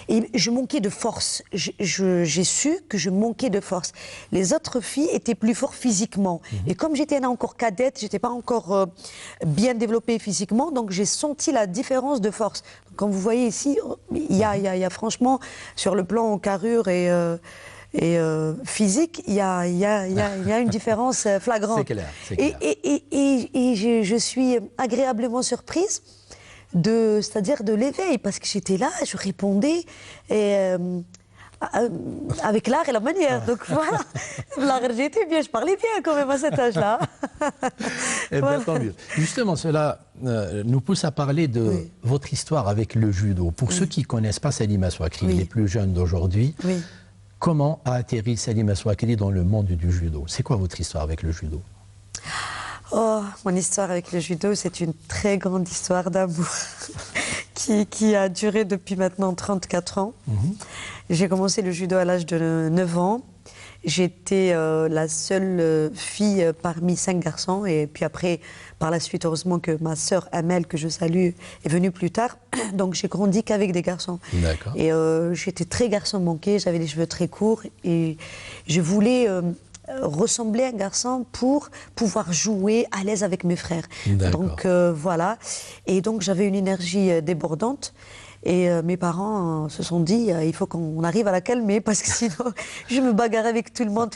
et je manquais de force. J'ai su que je manquais de force. Les autres filles étaient plus fortes physiquement. Et comme j'étais encore cadette, j'étais pas encore bien développée physiquement, donc j'ai senti la différence de force. Comme vous voyez ici, il y a franchement, sur le plan carrure et physique, il y a une différence flagrante. C'est clair, c'est clair. Et je suis agréablement surprise c'est-à-dire de l'éveil, parce que j'étais là, je répondais avec l'art et la manière. Donc voilà, l'art, j'étais bien, je parlais bien quand même à cet âge-là. Eh bien, tant mieux. Justement, cela nous pousse à parler de votre histoire avec le judo. Pour ceux qui ne connaissent pas Salima Souakri, les plus jeunes d'aujourd'hui, comment a atterri Salima Souakri dans le monde du judo? C'est quoi votre histoire avec le judo? Oh, mon histoire avec le judo, c'est une très grande histoire d'amour qui a duré depuis maintenant 34 ans. J'ai commencé le judo à l'âge de 9 ans. J'étais la seule fille parmi 5 garçons. Et puis après, par la suite, heureusement que ma sœur Amel, que je salue, est venue plus tard. Donc j'ai grandi qu'avec des garçons. D'accord. Et j'étais très garçon manqué, j'avais les cheveux très courts. Et je voulais ressembler à un garçon pour pouvoir jouer à l'aise avec mes frères. Donc voilà. Et donc j'avais une énergie débordante. Et mes parents se sont dit, il faut qu'on arrive à la calmer parce que sinon je me bagarre avec tout le monde,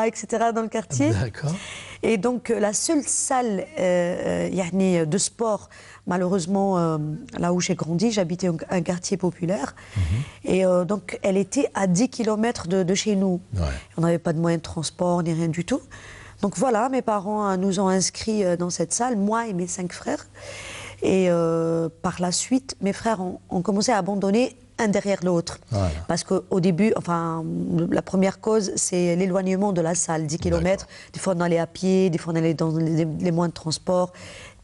etc. dans le quartier. D'accord. Et donc la seule salle de sport, malheureusement, là où j'ai grandi, j'habitais un quartier populaire. Et donc elle était à 10 km de chez nous. On n'avait pas de moyens de transport ni rien du tout. Donc voilà, mes parents nous ont inscrits dans cette salle, moi et mes 5 frères. Et par la suite, mes frères ont commencé à abandonner un derrière l'autre. Parce qu'au début, enfin, la première cause, c'est l'éloignement de la salle, 10 km. Des fois, on allait à pied, des fois, on allait dans les moyens de transport.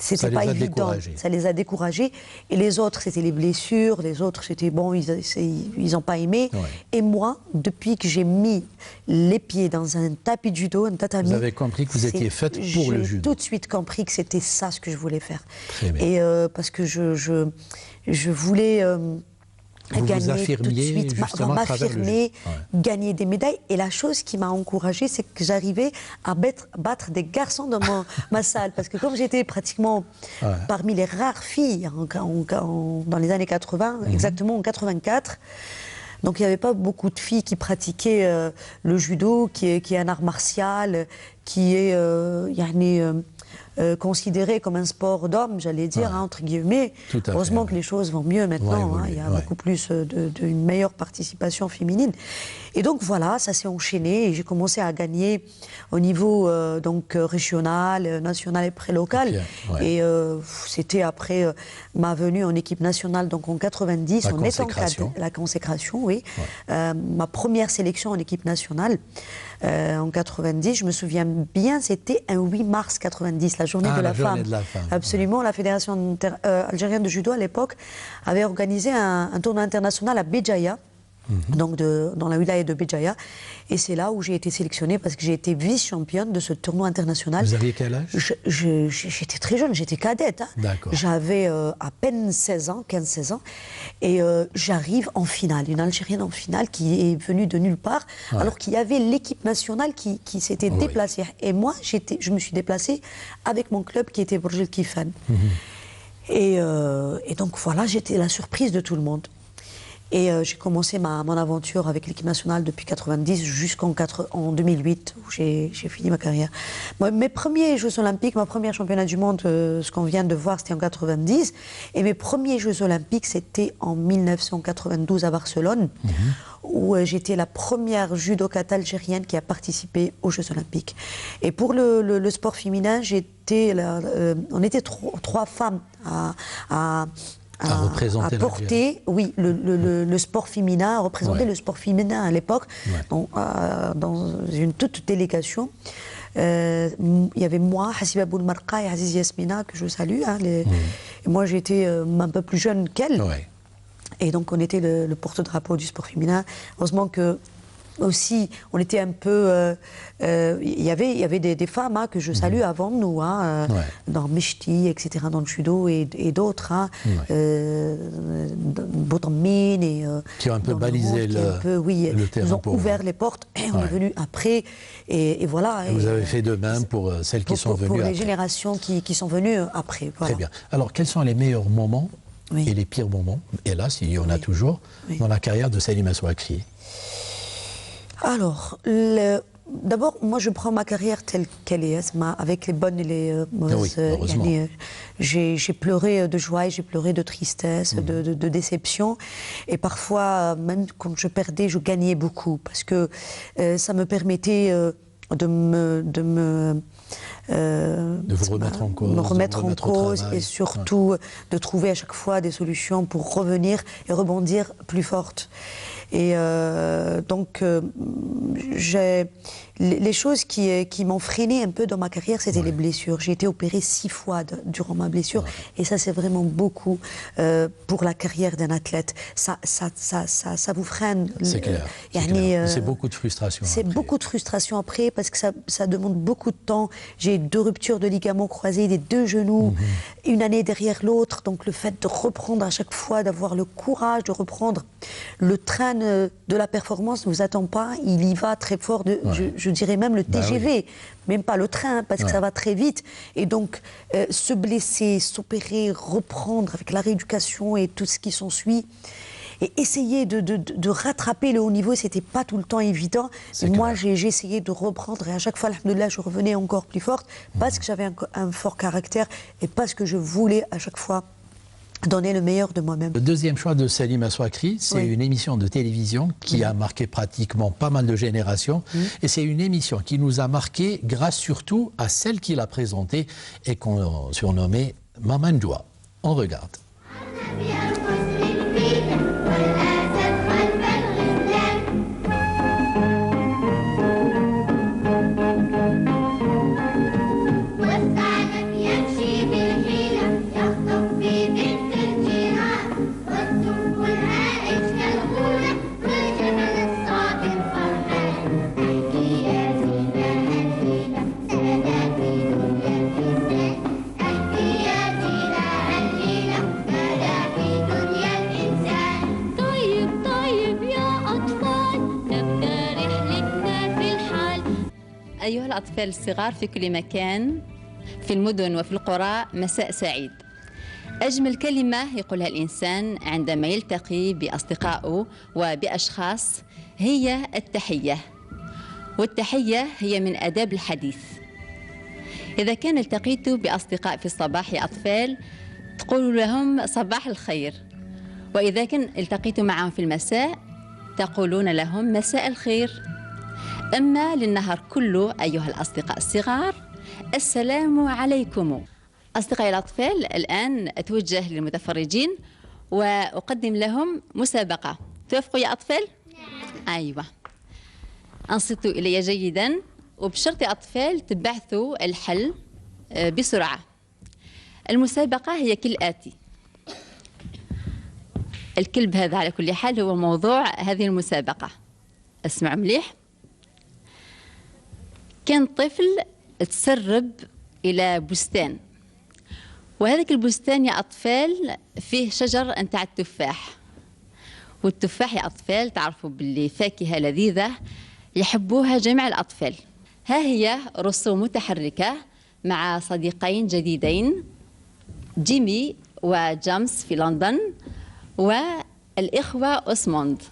C'était pas évident. Ça les a découragés. Et les autres, c'était les blessures. Les autres, c'était bon, ils n'ont pas aimé. Et moi, depuis que j'ai mis les pieds dans un tapis de judo, un tatami... Vous avez compris que vous étiez faite pour le judo. J'ai tout de suite compris que c'était ça ce que je voulais faire. Très bien. Et parce que je voulais... gagner tout de suite, m'affirmer, gagner des médailles. Et la chose qui m'a encouragée, c'est que j'arrivais à battre des garçons dans ma salle. Parce que comme j'étais pratiquement parmi les rares filles dans les années 80, exactement en 84, donc il n'y avait pas beaucoup de filles qui pratiquaient le judo, qui est un art martial, qui est... considéré comme un sport d'homme, j'allais dire, entre guillemets. Heureusement que les choses vont mieux maintenant. Il y a beaucoup plus d'une meilleure participation féminine. Et donc voilà, ça s'est enchaîné et j'ai commencé à gagner au niveau donc régional, national et prélocal. Et c'était après ma venue en équipe nationale, donc en 90, en étant cadette, la consécration, oui. Ma première sélection en équipe nationale. En 90, je me souviens bien, c'était un 8 mars 90, la journée de la femme. Absolument, la Fédération algérienne de judo à l'époque avait organisé un tournoi international à Béjaïa, donc dans la wilaya de Béjaïa. Et c'est là où j'ai été sélectionnée parce que j'ai été vice-championne de ce tournoi international. Vous aviez quel âge? J'étais très jeune, j'étais cadette. J'avais à peine 16 ans, 15-16 ans. Et j'arrive en finale, une Algérienne en finale qui est venue de nulle part, alors qu'il y avait l'équipe nationale qui s'était déplacée. Et moi, je me suis déplacée avec mon club qui était Bourj El Kifan. Et donc voilà, j'étais la surprise de tout le monde. Et j'ai commencé mon aventure avec l'équipe nationale depuis 90 jusqu'en 2008, où j'ai fini ma carrière. Mes premiers Jeux Olympiques, ma première championnat du monde, ce qu'on vient de voir, c'était en 90. Et mes premiers Jeux Olympiques, c'était en 1992 à Barcelone, où j'étais la première judokate algérienne qui a participé aux Jeux Olympiques. Et pour le sport féminin, on était 3 femmes à porter, le sport féminin, à représenter le sport féminin à l'époque, dans une toute délégation. Il y avait moi, Hassiba Boulmarqa et Aziz Yasmina, que je salue. Et moi, j'étais un peu plus jeune qu'elle. Et donc on était le porte-drapeau du sport féminin. Heureusement que aussi, on était un peu... Il y avait des femmes hein, que je salue avant nous, hein, dans Meshti, etc., dans le judo et d'autres, hein, Botamine et... qui ont un peu balisé le terrain. Ils ont ouvert les portes et on est venu après. Et voilà. Et vous avez fait de même pour celles qui sont venues après. Pour les générations qui sont venues après. Voilà. Très bien. Alors, quels sont les meilleurs moments et les pires moments, hélas, il y en a toujours, dans la carrière de Salima Souakri? Alors, d'abord, moi je prends ma carrière telle qu'elle est, avec les bonnes et les mauvaises. J'ai pleuré de joie, et j'ai pleuré de tristesse, de déception. Et parfois, même quand je perdais, je gagnais beaucoup. Parce que ça me permettait de vous remettre en cause, me remettre en cause et surtout de trouver à chaque fois des solutions pour revenir et rebondir plus forte. Et donc, les choses qui m'ont freiné un peu dans ma carrière, c'était les blessures. J'ai été opérée 6 fois durant ma blessure, et ça, c'est vraiment beaucoup pour la carrière d'un athlète. Ça vous freine. C'est clair. C'est beaucoup de frustration. C'est beaucoup de frustration après, parce que ça demande beaucoup de temps. J'ai 2 ruptures de ligaments croisés des 2 genoux, une année derrière l'autre. Donc, le fait de reprendre à chaque fois, d'avoir le courage de reprendre le train de la performance ne vous attend pas, il y va très fort, je dirais même le TGV, même pas le train, parce que ça va très vite. Et donc, se blesser, s'opérer, reprendre avec la rééducation et tout ce qui s'ensuit, et essayer de rattraper le haut niveau, c'était pas tout le temps évident. Mais moi, j'ai essayé de reprendre, et à chaque fois, alhamdoulilah, je revenais encore plus forte, parce que j'avais un fort caractère, et parce que je voulais à chaque fois donner le meilleur de moi-même. Le deuxième choix de Salima Souakri, c'est une émission de télévision qui a marqué pratiquement pas mal de générations. Et c'est une émission qui nous a marqué grâce surtout à celle qui l'a présentée et qu'on surnommait Maman Joua. On regarde. أيها الأطفال الصغار في كل مكان في المدن وفي القرى، مساء سعيد. أجمل كلمة يقولها الإنسان عندما يلتقي بأصدقائه وبأشخاص هي التحية، والتحية هي من آداب الحديث. إذا كان التقيت بأصدقاء في الصباح يا أطفال تقولوا لهم صباح الخير، وإذا كان التقيت معهم في المساء تقولون لهم مساء الخير. أما للنهار كله أيها الأصدقاء الصغار، السلام عليكم. أصدقائي الأطفال، الآن أتوجه للمتفرجين وأقدم لهم مسابقة. توافقوا يا أطفال؟ أيوة. أنصتوا إلي جيدا، وبشرط يا أطفال تبعثوا الحل بسرعة. المسابقة هي كالآتي. الكلب هذا على كل حال هو موضوع هذه المسابقة. اسمعوا مليح. كان طفل تسرب إلى بستان، وهذاك البستان يا أطفال فيه شجر نتاع التفاح، والتفاح يا أطفال تعرفوا باللي فاكهة لذيذة يحبوها جميع الأطفال. ها هي رسوم متحركة مع صديقين جديدين، جيمي وجيمس في لندن، والإخوة أوسموند.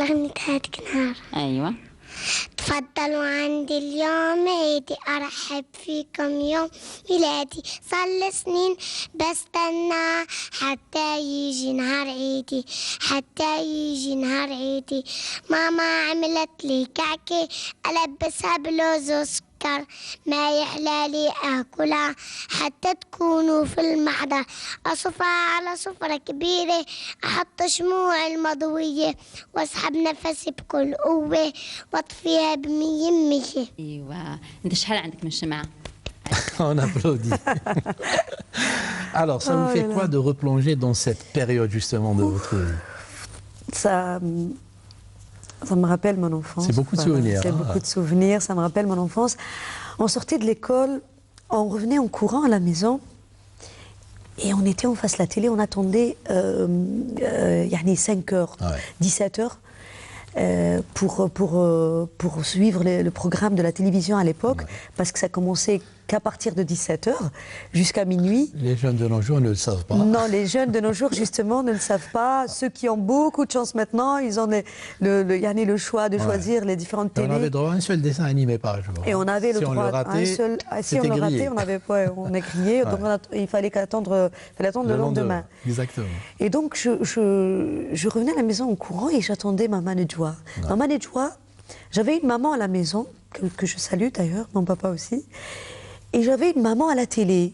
غنيت هاديك النهار. أيوة. تفضلوا عندي اليوم عيدي أرحب فيكم يوم ميلادي صار لي سنين بستنى حتى يجي نهار عيدي حتى يجي نهار عيدي ماما عملت لي كعكة ألبسها بلوز وسكر ما يحلالي أكلها حتى تكونوا في المحضر أصفها على صفرة كبيرة أحط شموع المضوية وأسحب نفسي بكل قوة واطفيها بمية مية. ايوه انت شحال عندك من شمعة؟ On applaudit. Alors, ça vous fait quoi de replonger dans cette période justement de votre vie? Ça me rappelle mon enfance. C'est beaucoup de souvenirs. C'est beaucoup de souvenirs, ça me rappelle mon enfance. On sortait de l'école, on revenait en courant à la maison et on était en face de la télé, on attendait 5 heures, 17 heures pour suivre le programme de la télévision à l'époque, parce que ça commençait qu'à partir de 17h jusqu'à minuit. Les jeunes de nos jours ne le savent pas. Non, les jeunes de nos jours, justement, ne le savent pas. Ceux qui ont beaucoup de chance maintenant, ils ont le choix de choisir les différentes télés. On avait droit à un seul dessin animé par jour. Et on avait le droit à un seul. Si on le ratait, on est grillé. Donc il fallait attendre le lendemain. Exactement. Et donc je revenais à la maison en courant et j'attendais Maman Nedjoua. Maman Nedjoua, j'avais une maman à la maison, que je salue d'ailleurs, mon papa aussi. Et j'avais une maman à la télé